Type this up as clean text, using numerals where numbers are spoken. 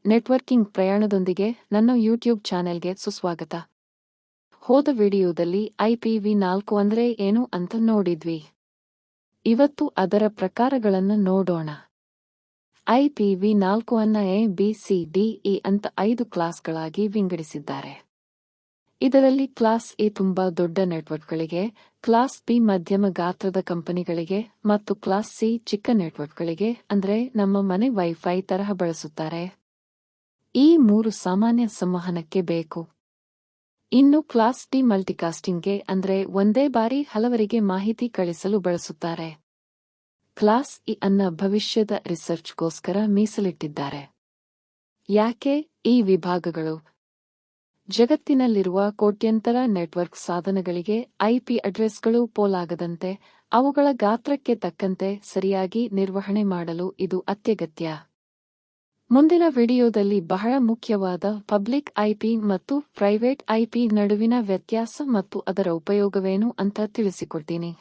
Networking ಪ್ರಯಾಣದೊಂದಿಗೆ ನನ್ನ YouTube ಚಾನೆಲ್ಗೆ ಸುಸ್ವಾಗತ. ಹೋದ ವಿಡಿಯೋದಲ್ಲಿ IPv4 ಅಂದ್ರೆ ಏನು ಅಂತ ನೋಡಿದ್ವಿ. ಇವತ್ತು ಅದರ ಪ್ರಕಾರಗಳನ್ನು ನೋಡೋಣ. IPv4 ಅನ್ನ A, B, C, D, E ಅಂತ 5 ಕ್ಲಾಸ್ಗಳಾಗಿ ವಿಂಗಡಿಸಿದ್ದಾರೆ. ಇದರಲ್ಲಿ ಕ್ಲಾಸ್ ಎ ತುಂಬಾ ದೊಡ್ಡ ನೆಟ್ವರ್ಕ್ಗಳಿಗೆ, ಕ್ಲಾಸ್ ಬಿ ಮಧ್ಯಮ ಗಾತ್ರದ ಕಂಪನಿಗಳಿಗೆ ಮತ್ತು ಕ್ಲಾಸ್ ಸಿ ಚಿಕ್ಕ ನೆಟ್ವರ್ಕ್ಗಳಿಗೆ ಅಂದ್ರೆ ನಮ್ಮ ಮನೆ ವೈಫೈ ತರಹ ಬಳಸುತ್ತಾರೆ. ಈ 3 ಸಾಮಾನ್ಯ ಸಂವಹನಕ್ಕೆ ಬೇಕು. ಇನ್ನು ಕ್ಲಾಸ್ ಡಿ ಮಲ್ಟಿಕಾಸ್ಟಿಂಗ್ಗೆ ಅಂದ್ರೆ ಒಂದೇ ಬಾರಿ ಹಲವರಿಗೆ ಮಾಹಿತಿ ಕಳಿಸಲು ಬಳಸುತ್ತಾರೆ. ಕ್ಲಾಸ್ ಇ ಅನ್ನ ಭವಿಷ್ಯದ ರಿಸರ್ಚ್ಗೋಸ್ಕರ ಮೀಸಲಿಟ್ಟಿದ್ದಾರೆ. ಯಾಕೆ ಈ ವಿಭಾಗಗಳು? ಜಗತ್ತಿನಲ್ಲಿರುವ ಕೋಟ್ಯಂತರ ನೆಟ್ವರ್ಕ್ ಸಾಧನಗಳಿಗೆ IP ಅಡ್ರೆಸ್ಗಳು ಪೋಲಾಗದಂತೆ ಅವುಗಳ ಗಾತ್ರಕ್ಕೆ ತಕ್ಕಂತೆ ಸರಿಯಾಗಿ ನಿರ್ವಹಣೆ ಮಾಡಲು ಇದು ಅತ್ಯಗತ್ಯ. ಮುಂದಿನ ವಿಡಿಯೋದಲ್ಲಿ ಬಹಳ ಮುಖ್ಯವಾದ ಪಬ್ಲಿಕ್ IP ಮತ್ತು ಪ್ರೈವೇಟ್ IP ನಡುವಿನ ವ್ಯತ್ಯಾಸ ಮತ್ತು ಅದರ ಉಪಯೋಗವೇನು ಅಂತ ತಿಳಿಸಿಕೊಡ್ತೀನಿ.